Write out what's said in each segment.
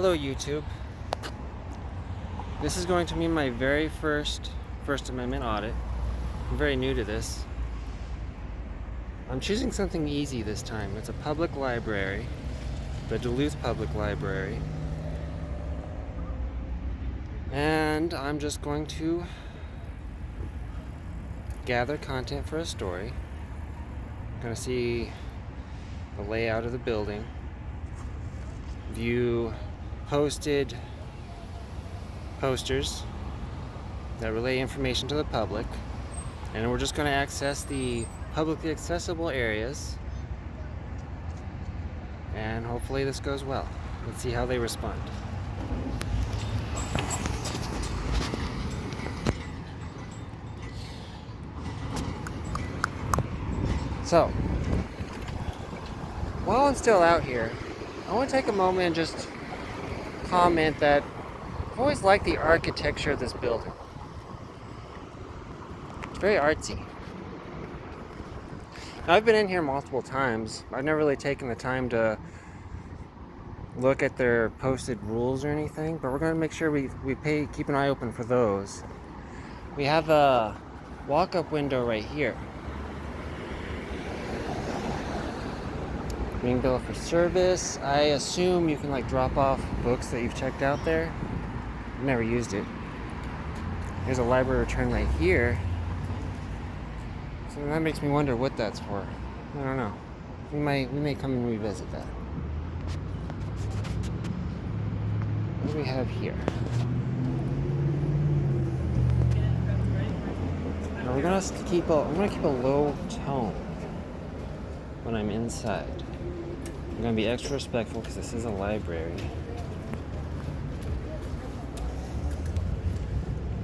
Hello YouTube. This is going to be my very First Amendment audit. I'm very new to this. I'm choosing something easy this time. It's a public library, the Duluth Public Library. And I'm just going to gather content for a story. I'm going to see the layout of the building, view posted posters that relay information to the public, and we're just going to access the publicly accessible areas, and hopefully this goes well. Let's see how they respond. So, while I'm still out here, I want to take a moment and just comment that I've always liked the architecture of this building. It's very artsy. Now, I've been in here multiple times. I've never really taken the time to look at their posted rules or anything, but we're going to make sure we keep an eye open for those. We have a walk-up window right here. Ring bill for service. I assume you can drop off books that you've checked out there. I've never used it. There's a library return right here. So that makes me wonder what that's for. I don't know. We may come and revisit that. What do we have here? Now I'm gonna keep a low tone when I'm inside. I'm gonna be extra respectful because this is a library.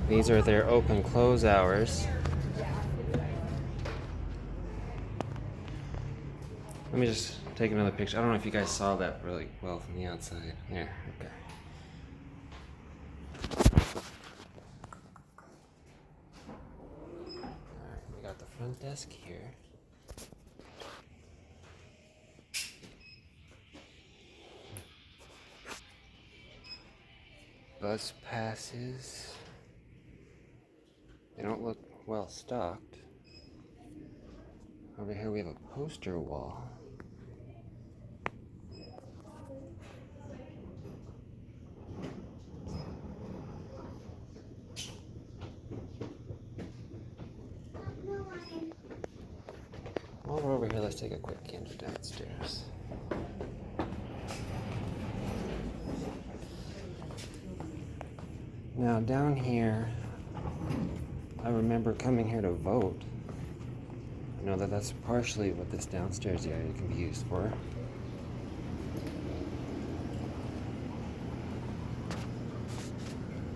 These are their open close hours. Let me just take another picture. I don't know if you guys saw that really well from the outside. There, okay. Alright, we got the front desk here. Bus passes. They don't look well stocked. Over here we have a poster wall. While we're over here, let's take a quick gander downstairs. Now down here, I remember coming here to vote. I know that that's partially what this downstairs area can be used for.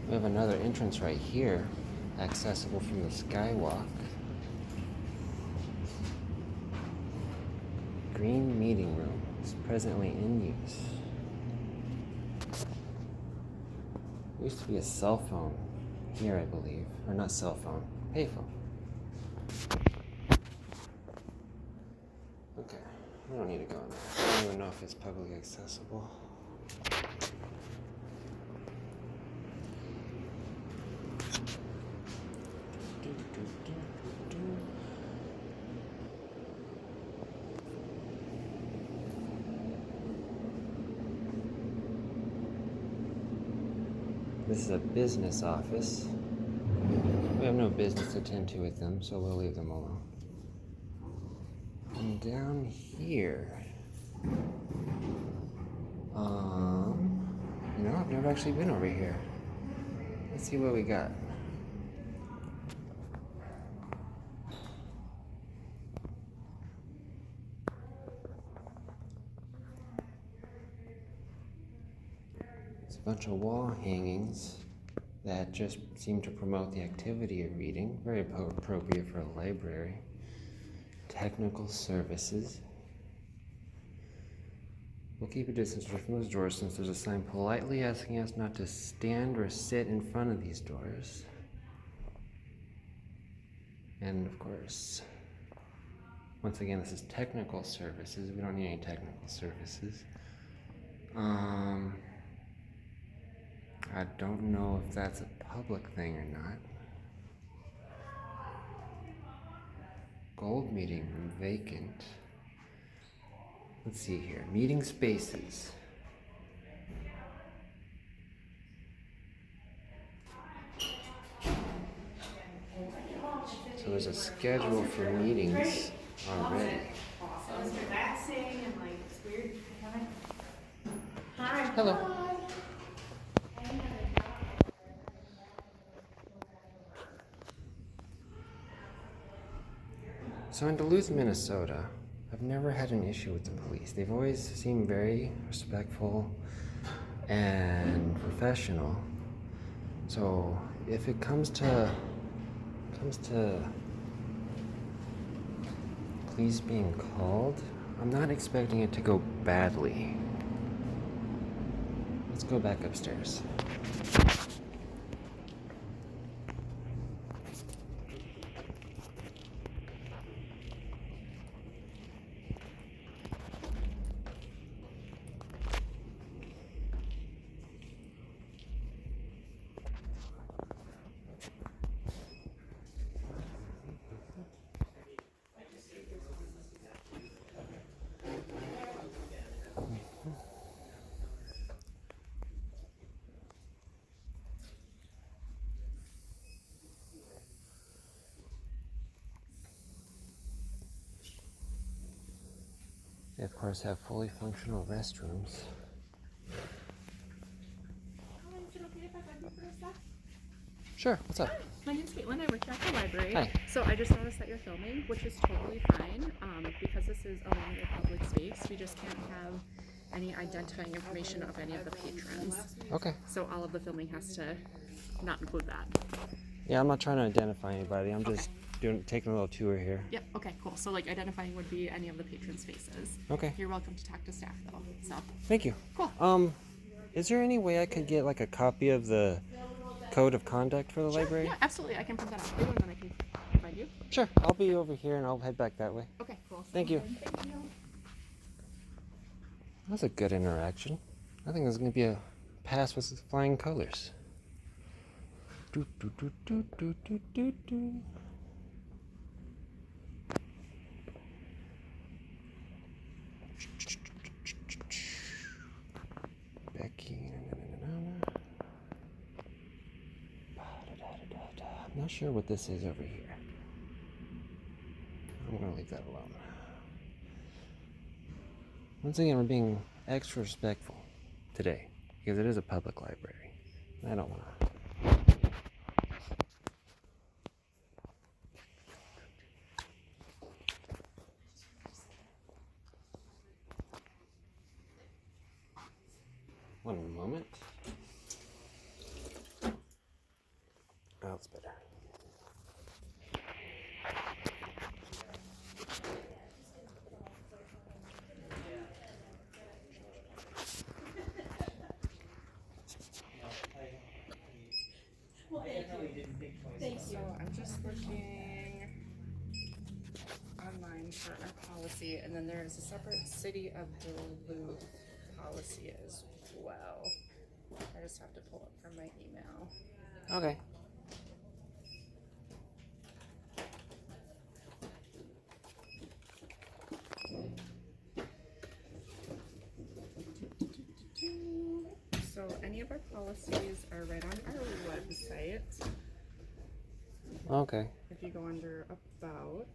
We have another entrance right here, accessible from the skywalk. Green meeting room is presently in use. There used to be a cell phone here, I believe. Or not cell phone, payphone. Okay, we don't need to go in there. I don't even know if it's publicly accessible. This is a business office. We have no business to attend to with them, so we'll leave them alone. And down here, I've never actually been over here. Let's see what we got. There's a bunch of wall hangings that just seem to promote the activity of reading. Very appropriate for a library. Technical services. We'll keep a distance from those doors since there's a sign politely asking us not to stand or sit in front of these doors. And of course, once again, this is technical services. We don't need any technical services. I don't know if that's a public thing or not. Gold meeting room vacant. Let's see here. Meeting spaces. So there's a schedule for meetings already. Awesome. It's relaxing and like it's weird. Hi. Hello. So in Duluth, Minnesota, I've never had an issue with the police. They've always seemed very respectful and professional. So if it comes to police being called, I'm not expecting it to go badly. Let's go back upstairs. They, of course, have fully functional restrooms. Hi, is it okay if I grab you for a sec? Sure, what's up? Hi, my name's Caitlin. I work here at the library. Hi. So I just noticed that you're filming, which is totally fine. Because this is a longer public space, we just can't have any identifying information of any of the patrons. Okay. So all of the filming has to not include that. Yeah, I'm not trying to identify anybody. I'm just taking a little tour here. Yep, okay, cool. So like identifying would be any of the patrons' faces. Okay. You're welcome to talk to staff though. So Thank you. cool. Is there any way I could get like a copy of the code of conduct for the library? Yeah, absolutely. I can print that out for you and then I can provide you. Sure. I'll be over here and I'll head back that way. Okay, cool. Thank you. Thank you. That's a good interaction. I think there's going to be a pass with flying colors. Do, do, do, do, do, do, do, do. Becky. I'm not sure what this is over here. I'm going to leave that alone. Once again, we're being extra respectful today because it is a public library. I don't want to. One moment. Oh, that's better. So I'm just looking online for our policy, and then there is a separate City of Duluth policy as well. I just have to pull it from my email. Okay. So any of our policies are right on our website. Okay. If you go under About.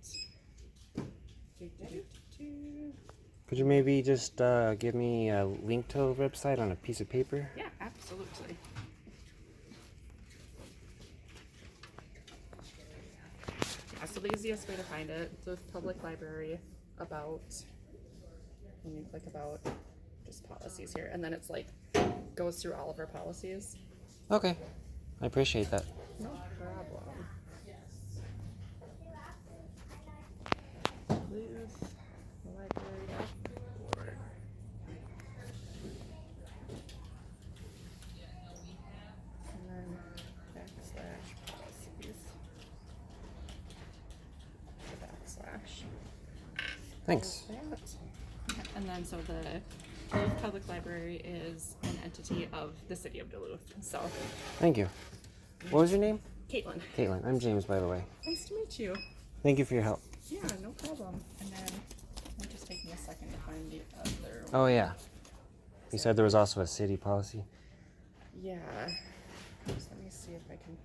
Could you maybe just give me a link to the website on a piece of paper? Yeah, absolutely. Yeah, so the easiest way to find it, the public library About. When you click About, just policies here, and then it's like goes through all of our policies. Okay. I appreciate that. No problem. Duluth Library.org. And then / policies. The / Thanks. that. And then so the Duluth Public Library is an entity of the city of Duluth. So, Thank you. What was your name? Caitlin. Caitlin. I'm James, by the way. Nice to meet you. Thank you for your help. Yeah, no problem. And then it'll just take me a second to find the other one. Oh, yeah. You said there was also a city policy? Yeah. Just let me see if I can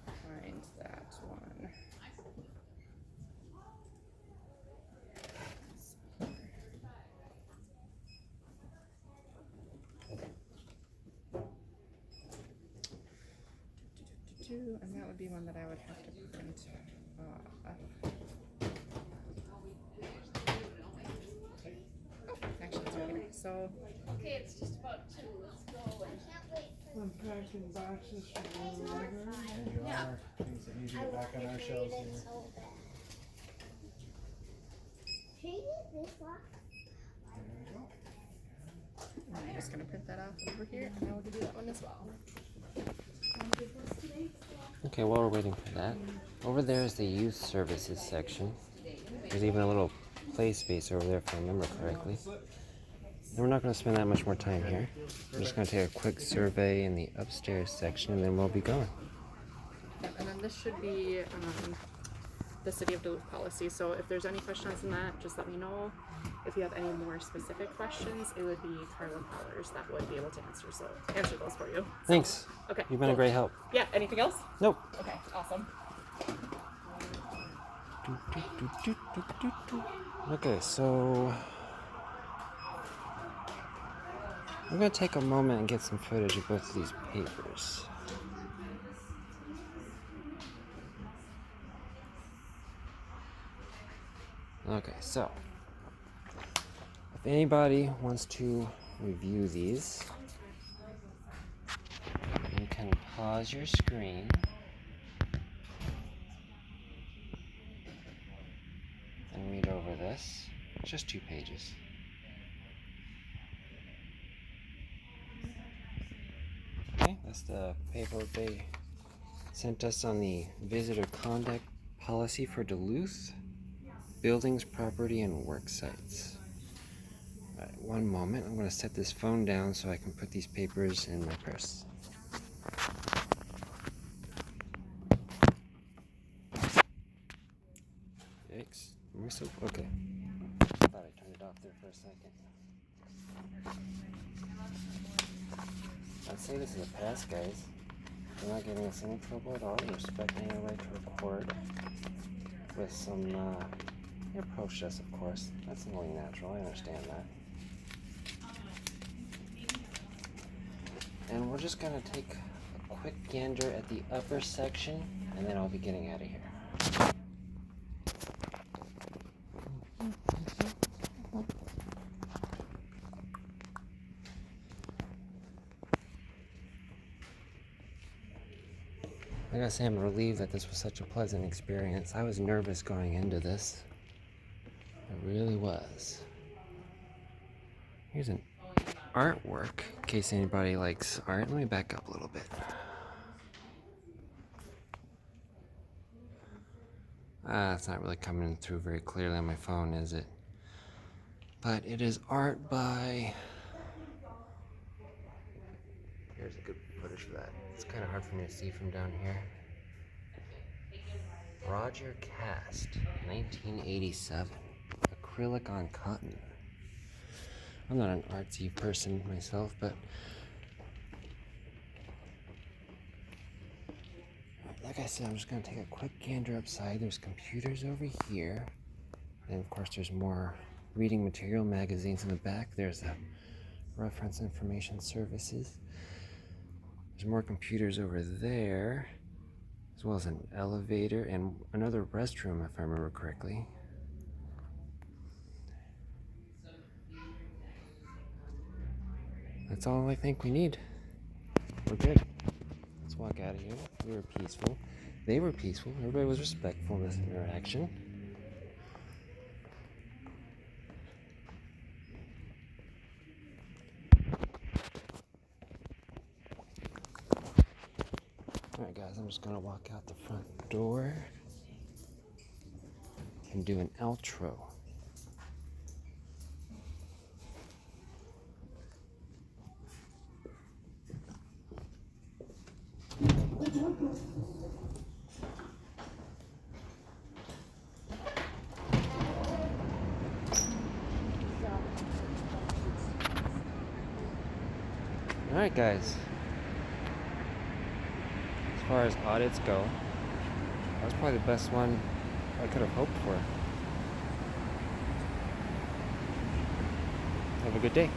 find that one. And that would be one that I would have to print off. Oh, actually, it's over here. So, Okay, it's just about 2. Let's go. I can't wait for Unpacking boxes from the library. And You are. Things that need to get back on our shelves here. so bad. Can you use this one? I'm just going to print that off over here, and I will give you that one as well. Okay, while we're waiting for that, over there is the youth services section. There's even a little play space over there, if I remember correctly. And we're not going to spend that much more time here. We're just going to take a quick survey in the upstairs section, and then we'll be going. Yep, and then this should be the City of Duluth policy. So if there's any questions in that, just let me know. If you have any more specific questions, it would be Carla Powers that would be able to answer those for you. Thanks. Okay. You've been a great help. Yeah. Anything else? Nope. Okay. Awesome. Okay, so I'm going to take a moment and get some footage of both of these papers. Okay, so if anybody wants to review these, you can pause your screen and read over this. It's just 2 pages. Okay, that's the paper they sent us on the visitor conduct policy for Duluth. Buildings, property, and work sites. Alright, one moment. I'm going to set this phone down so I can put these papers in my purse. Yikes. Am I still? Okay. I thought I turned it off there for a second. I'd say this is a pass, guys. You're not getting us any trouble at all. You're respecting our right to record with some, you approached us, of course. That's only natural. I understand that. And we're just going to take a quick gander at the upper section, and then I'll be getting out of here. I gotta say, I'm relieved that this was such a pleasant experience. I was nervous going into this. I really was. Here's an artwork, in case anybody likes art. Let me back up a little bit. It's not really coming through very clearly on my phone, is it? But it is art by... Here's a good footage for that. It's kind of hard for me to see from down here. Roger Cast, 1987. Acrylic on cotton. I'm not an artsy person myself, but like I said, I'm just going to take a quick gander upside. There's computers over here. And of course, there's more reading material, magazines in the back. There's a reference information services. There's more computers over there, as well as an elevator and another restroom, if I remember correctly. That's all I think we need. We're good. Let's walk out of here. We were peaceful. They were peaceful. Everybody was respectful in this interaction. Alright guys, I'm just gonna walk out the front door and do an outro. Alright, guys. As far as audits go, that was probably the best one I could have hoped for. Have a good day.